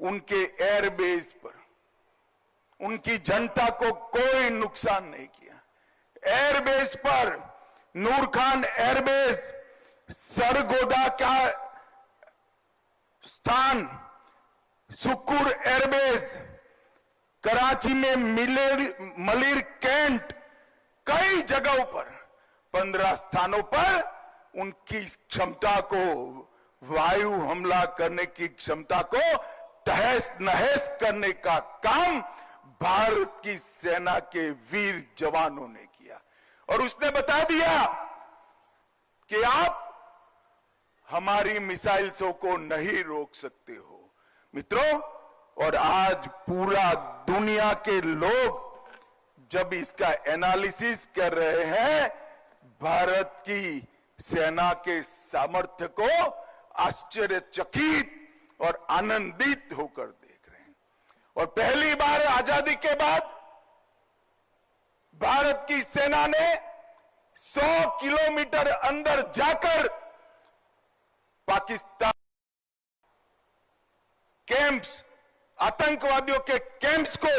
उनके एयरबेस पर उनकी जनता को कोई नुकसान नहीं किया। एयरबेस पर नूर खान एयरबेस, सरगोदा का स्थान, सुकुर एयरबेस, कराची में मलिर कैंट, कई जगहों पर 15 स्थानों पर उनकी क्षमता को, वायु हमला करने की क्षमता को तहस नहस करने का काम भारत की सेना के वीर जवानों ने किया। और उसने बता दिया कि आप हमारी मिसाइल्सों को नहीं रोक सकते हो। मित्रों, और आज पूरा दुनिया के लोग जब इसका एनालिसिस कर रहे हैं, भारत की सेना के सामर्थ्य को आश्चर्यचकित और आनंदित होकर देख रहे हैं। और पहली बार आजादी के बाद भारत की सेना ने 100 किलोमीटर अंदर जाकर पाकिस्तान कैंप्स, आतंकवादियों के कैंप्स को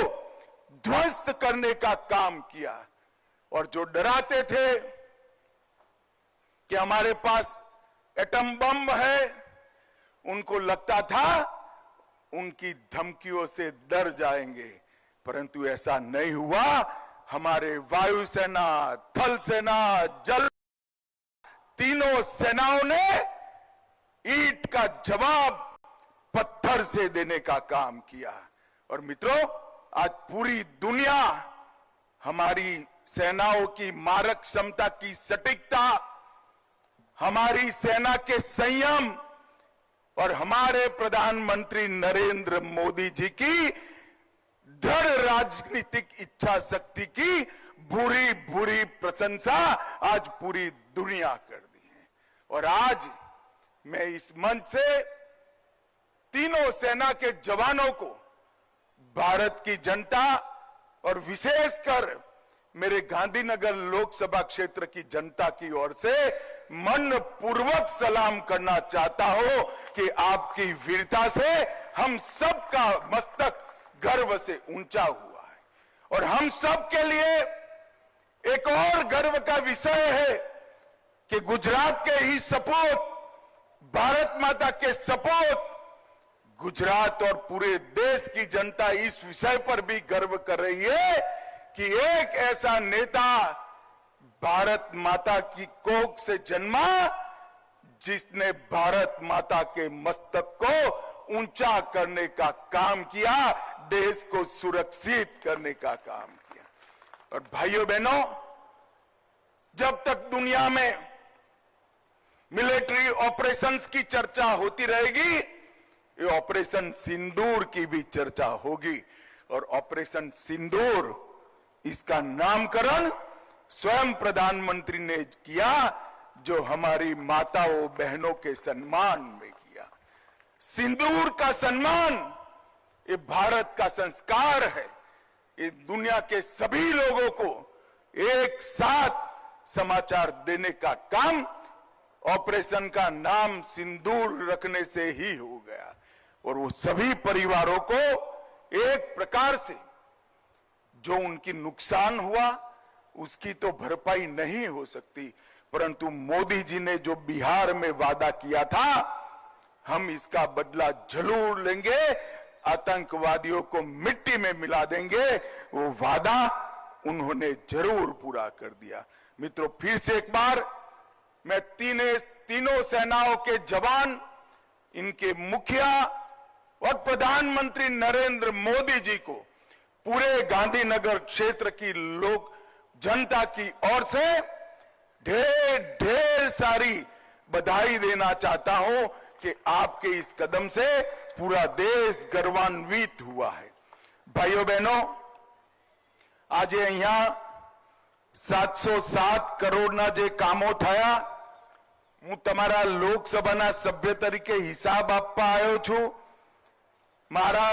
ध्वस्त करने का काम किया। और जो डराते थे कि हमारे पास एटम बम है, उनको लगता था उनकी धमकियों से डर जाएंगे, परंतु ऐसा नहीं हुआ। हमारे वायुसेना, थल सेना, जल, तीनों सेनाओं ने ईंट का जवाब पत्थर से देने का काम किया। और मित्रों, आज पूरी दुनिया हमारी सेनाओं की मारक क्षमता की सटीकता, हमारी सेना के संयम और हमारे प्रधानमंत्री नरेंद्र मोदी जी की दृढ़ राजनीतिक इच्छा शक्ति की बुरी बुरी प्रशंसा आज पूरी दुनिया कर दी है। और आज मैं इस मंच से तीनों सेना के जवानों को, भारत की जनता और विशेषकर मेरे गांधीनगर लोकसभा क्षेत्र की जनता की ओर से मन पूर्वक सलाम करना चाहता हूं कि आपकी वीरता से हम सबका मस्तक गर्व से ऊंचा हुआ है। और हम सब के लिए एक और गर्व का विषय है कि गुजरात के ही सपूत, भारत माता के सपूत, गुजरात और पूरे देश की जनता इस विषय पर भी गर्व कर रही है कि एक ऐसा नेता भारत माता की कोख से जन्मा, जिसने भारत माता के मस्तक को ऊंचा करने का काम किया, देश को सुरक्षित करने का काम किया। और भाइयों बहनों, जब तक दुनिया में मिलिट्री ऑपरेशंस की चर्चा होती रहेगी, ये ऑपरेशन सिंदूर की भी चर्चा होगी। और ऑपरेशन सिंदूर, इसका नामकरण स्वयं प्रधानमंत्री ने किया, जो हमारी माताओं बहनों के सम्मान में किया। सिंदूर का सम्मान ये भारत का संस्कार है। ये दुनिया के सभी लोगों को एक साथ समाचार देने का काम ऑपरेशन का नाम सिंदूर रखने से ही हो गया। और वो सभी परिवारों को एक प्रकार से जो उनकी नुकसान हुआ उसकी तो भरपाई नहीं हो सकती, परंतु मोदी जी ने जो बिहार में वादा किया था, हम इसका बदला जरूर लेंगे, आतंकवादियों को मिट्टी में मिला देंगे, वो वादा उन्होंने जरूर पूरा कर दिया। मित्रों, फिर से एक बार मैं तीनों सेनाओं के जवान, इनके मुखिया और प्रधानमंत्री नरेंद्र मोदी जी को पूरे गांधीनगर क्षेत्र की लोक जनता की ओर से ढेर ढेर सारी बधाई देना चाहता हूं कि आपके इस कदम से पूरा देश गर्वान्वित हुआ है। भाइयों बहनों, आज અહીંયા 707 કરોડના જે કામો થયા, હું તમારા લોકસભાના સભ્ય તરીકે હિસાબ આપવા આવ્યો છું। મારા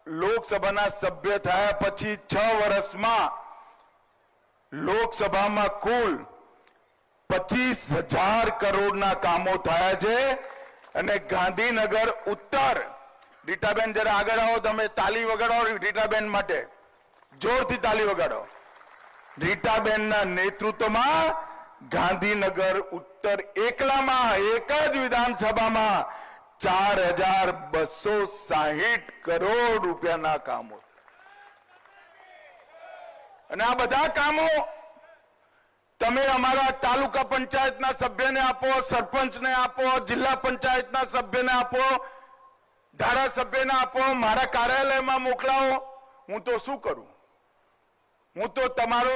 લોકસભાના સભ્ય થયા પછી 6 વર્ષમાં લોકસભામાં કુલ 25,000 કરોડના કામો થયા છે અને ગાંધીનગર ઉત્તર રીટાબેન જરા આગળ આવો, તમે તાલી વગાડો રીટાબેન માટે, જોરથી તાલી વગાડો. રીટાબેનના નેતૃત્વમાં ગાંધીનગર ઉત્તર એકલામાં એક જ વિધાનસભામાં 4,260 કરોડ રૂપિયાના કામો, અને આ બધા કામો તમે અમારા તાલુકા પંચાયતના સભ્યને આપો, સરપંચને આપો, જિલ્લા પંચાયતના સભ્યને આપો, ધારાસભ્યને આપો, મારા કાર્યાલયમાં મોકલાવો. હું તો શું કરું? હું તો તમારો.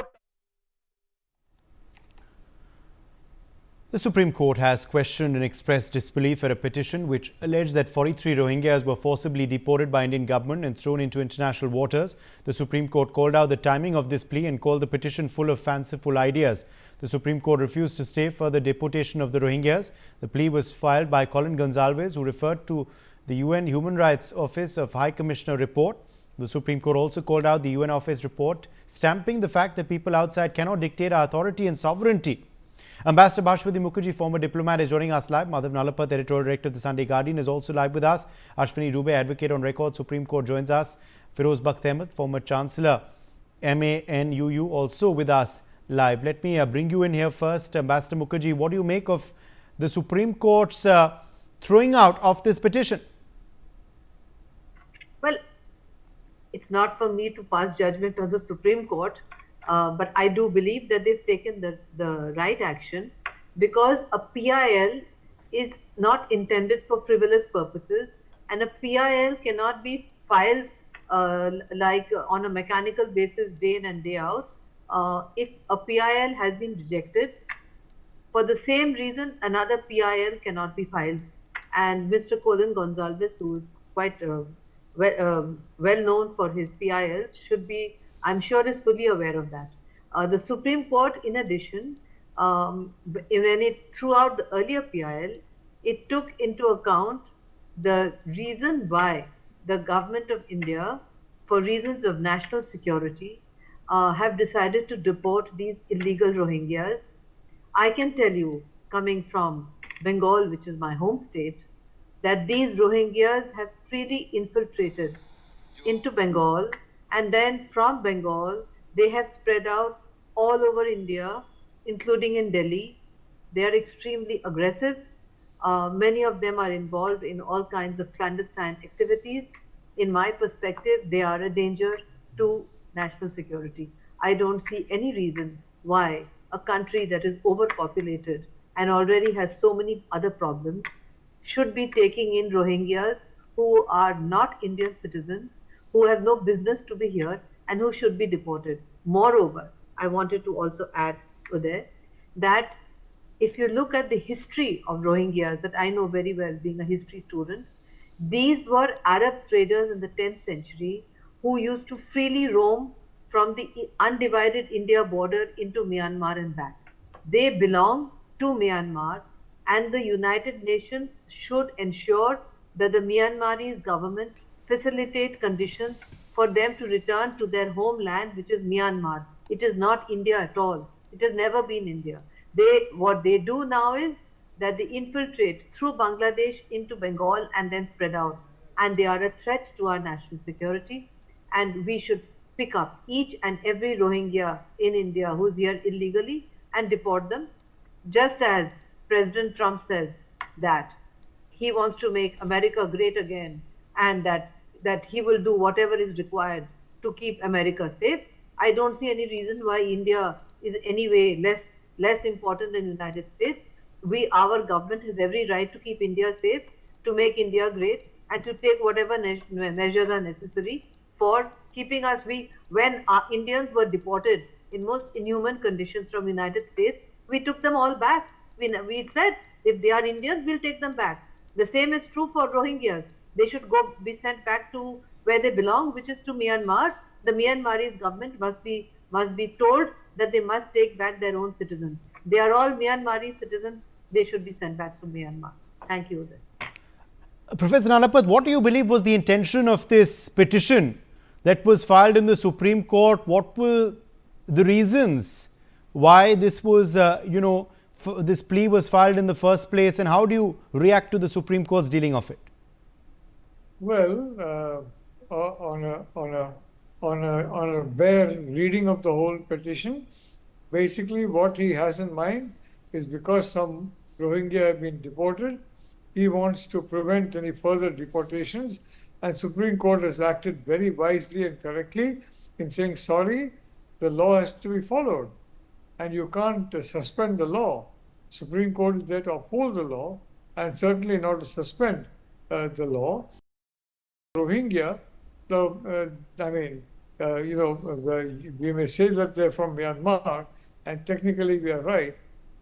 The Supreme Court has questioned and expressed disbelief at a petition which alleged that 43 Rohingyas were forcibly deported by Indian government and thrown into international waters. The Supreme Court called out the timing of this plea and called the petition full of fanciful ideas. The Supreme Court refused to stay further deportation of the Rohingyas. The plea was filed by Colin Gonsalves, who referred to the UN Human Rights Office of High Commissioner report. The Supreme Court also called out the UN Office report, stamping the fact that people outside cannot dictate our authority and sovereignty. Ambassador Bhashwati Mukherjee, former diplomat, is joining us live. Madhav Nalapat, editorial director of the Sunday Guardian, is also live with us. Ashwini Dubey, advocate on record, Supreme Court, joins us. Firoz Bakht Ahmed, former Chancellor, MANUU, also with us live. Let me bring you in here first. Ambassador Mukherjee, what do you make of the Supreme Court's throwing out of this petition? Well, it's not for me to pass judgment on the Supreme Court. But I do believe that they've taken the right action, because a PIL is not intended for frivolous purposes, and a PIL cannot be filed on a mechanical basis day in and day out. If a PIL has been rejected, for the same reason another PIL cannot be filed. And Mr. Colin Gonsalves, who is quite well known for his PILs, should be, I'm sure, is fully aware of that. The Supreme Court, in addition, when it threw out the earlier PIL, it took into account the reason why the government of India, for reasons of national security, have decided to deport these illegal Rohingyas. I can tell you, coming from Bengal, which is my home state, that these Rohingyas have freely infiltrated into Bengal, and then from Bengal they have spread out all over India, including in Delhi. They are extremely aggressive. Many of them are involved in all kinds of clandestine activities. In my perspective, they are a danger to national security. I don't see any reason why a country that is overpopulated and already has so many other problems should be taking in Rohingyas who are not Indian citizens, who have no business to be here, and who should be deported. Moreover, I wanted to also add, Uday, that if you look at the history of Rohingyas, that I know very well being a history student, these were Arab traders in the 10th century who used to freely roam from the undivided India border into Myanmar and back. They belong to Myanmar, and the United Nations should ensure that the Myanmarese government facilitate conditions for them to return to their homeland, which is Myanmar. It is not India at all. It has never been India. What they do now is that they infiltrate through Bangladesh into Bengal and then spread out. And they are a threat to our national security. And we should pick up each and every Rohingya in India who's here illegally and deport them. Just as President Trump says that he wants to make America great again, and that he will do whatever is required to keep America safe. I don't see any reason why India is any way less important than the United States. Our government has every right to keep India safe, to make India great, and to take whatever measures are necessary for keeping us. When our Indians were deported in most inhuman conditions from the United States, we took them all back. We said, if they are Indians, we'll take them back. The same is true for Rohingyas. They should be sent back to where they belong, which is to Myanmar. The Myanmarese government must be told that they must take back their own citizens. They are all Myanmarese citizens. They should be sent back to Myanmar. Thank you. Professor Nalapat, what do you believe was the intention of this petition that was filed in the Supreme Court? What were the reasons why this was, this plea was filed in the first place, and how do you react to the Supreme Court's dealing of it? Well, on a bare reading of the whole petition, basically what he has in mind is because some Rohingya have been deported, he wants to prevent any further deportations, and Supreme Court has acted very wisely and correctly in saying sorry, the law has to be followed, and you can't suspend the law. Supreme Court is there to uphold the law, and certainly not to suspend the law. Rohingya, we may say that they're from Myanmar, and technically we are right,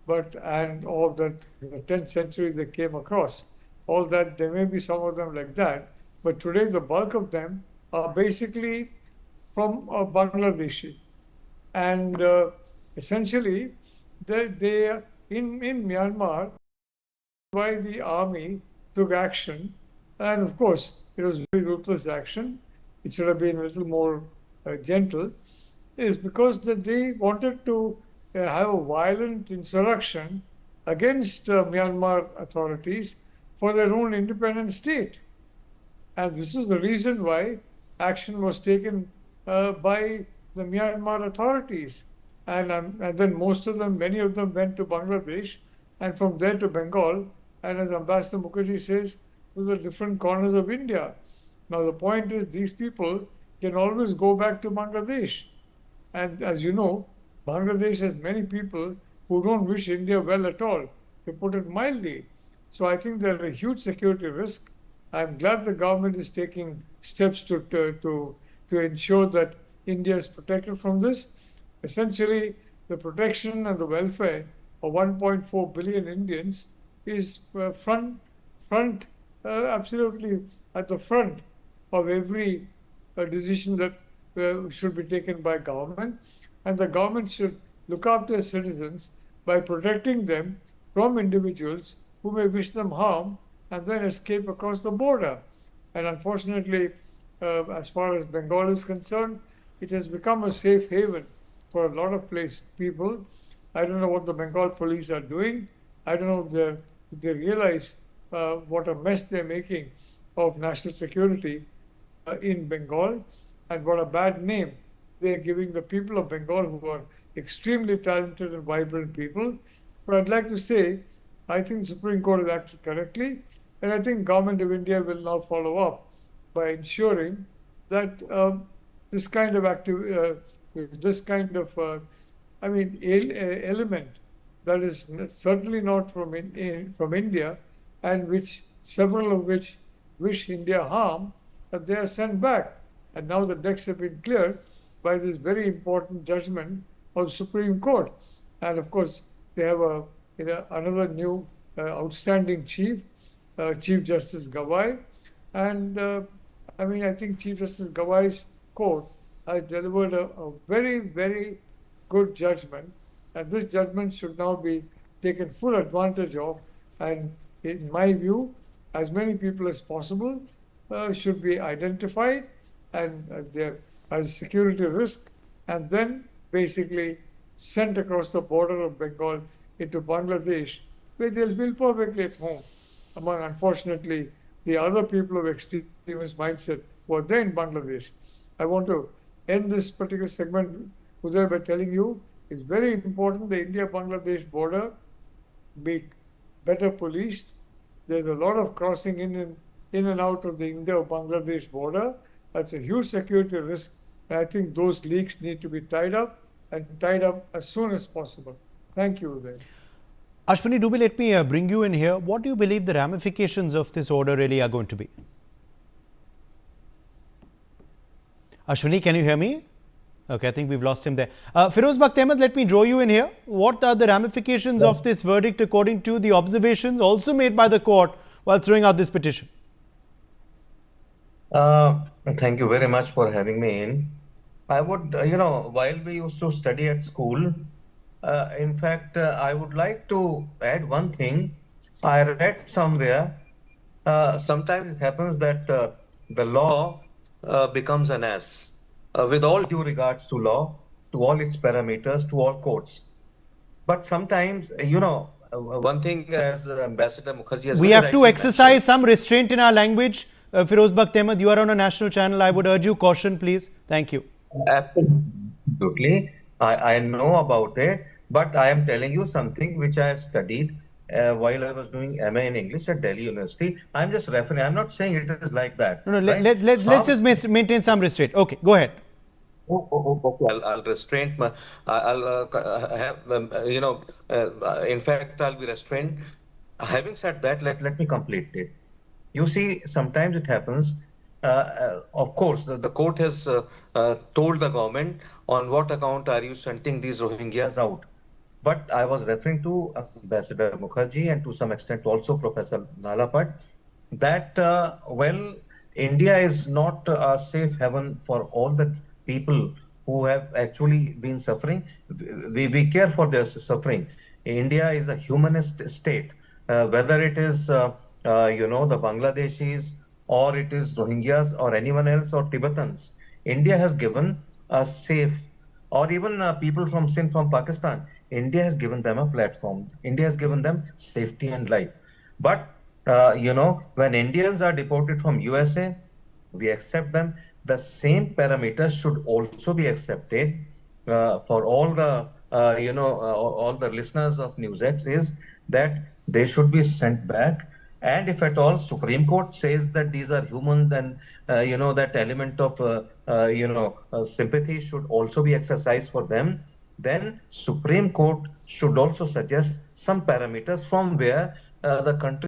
but and all that in the 10th century they came across, all that there may be some of them like that, but today the bulk of them are basically from Bangladeshi, and essentially they in Myanmar why the army took action, and of course it was very ruthless action. It should have been a little more gentle, is because that they wanted to have a violent insurrection against Myanmar authorities for their own independent state. And this is the reason why action was taken by the Myanmar authorities. And then many of them went to Bangladesh, and from there to Bengal, and as Ambassador Mukherjee says, to the different corners of India. Now the point is these people can always go back to Bangladesh. And as you know, Bangladesh has many people who don't wish India well at all, to put it mildly. So I think there's a huge security risk. I'm glad the government is taking steps to ensure that India is protected from this. Essentially, the protection and the welfare of 1.4 billion Indians is absolutely at the front of every decision that should be taken by government, and the government should look after citizens by protecting them from individuals who may wish them harm and then escape across the border. And unfortunately, as far as Bengal is concerned, it has become a safe haven for a lot of people. I don't know what the Bengal police are doing. I don't know if they realize what a mess they're making of national security in Bengal, and what a bad name they're giving the people of Bengal, who are extremely talented and vibrant people. But I'd like to say, I think the Supreme Court has acted correctly, and I think Government of India will now follow up by ensuring that this kind of element that is certainly not from India, and which several of which wish India harm, that they are sent back. And now the decks have been cleared by this very important judgment of the Supreme Court. And of course, they have another new outstanding Chief Justice Gawai. And I think Chief Justice Gawai's court has delivered a very, very good judgment. And this judgment should now be taken full advantage of. And in my view, as many people as possible should be identified and there as a security risk, and then basically sent across the border of Bengal into Bangladesh, where they'll feel perfectly at home among, unfortunately, the other people of extremist mindset who are there in Bangladesh. I want to end this particular segment, Uday, by telling you it's very important the India-Bangladesh border be better policed. There's a lot of crossing in and out of the India-Bangladesh border. That's a huge security risk. And I think those leaks need to be tied up, and tied up as soon as possible. Thank you, Uday. Ashwini, let me bring you in here. What do you believe the ramifications of this order really are going to be? Ashwini, can you hear me? Okay, I think we've lost him there. Firoz Bakht Ahmed, let me draw you in here. What are the ramifications of this verdict according to the observations also made by the court while throwing out this petition? Thank you very much for having me in. I would, while we used to study at school, in fact, I would like to add one thing. I read somewhere, sometimes it happens that the law becomes an ass. With all due regards to law, to all its parameters, to all courts. But sometimes, one thing as Ambassador Mukherjee has we have to exercise some restraint in our language. Firoz Bakht Ahmed, you are on a national channel. I would urge you caution, please. Thank you. Absolutely. I know about it, but I am telling you something which I studied while I was doing MA in English at Delhi University. I'm just referring, I'm not saying it is like that, No, no, right? let's just maintain some restraint. Okay, go ahead. Okay, I'll restrain my, I'll have, in fact, I'll be restrained. Having said that, let me complete it. You see, sometimes it happens. Of course, the court has told the government on what account are you sending these Rohingyas out. But I was referring to Ambassador Mukherjee and to some extent also Professor Nalapat that, India is not a safe haven for all the people who have actually been suffering. We care for their suffering. India is a humanist state, whether it is, the Bangladeshis or it is Rohingyas or anyone else or Tibetans. India has given a safe, or even people from Sindh, from Pakistan. India has given them a platform. India has given them safety and life. But when Indians are deported from USA, we accept them. The same parameters should also be accepted for all the all the listeners of Newsx, is that they should be sent back. And if at all Supreme Court says that these are human, then that element of sympathy should also be exercised for them. Then Supreme Court should also suggest some parameters from where the country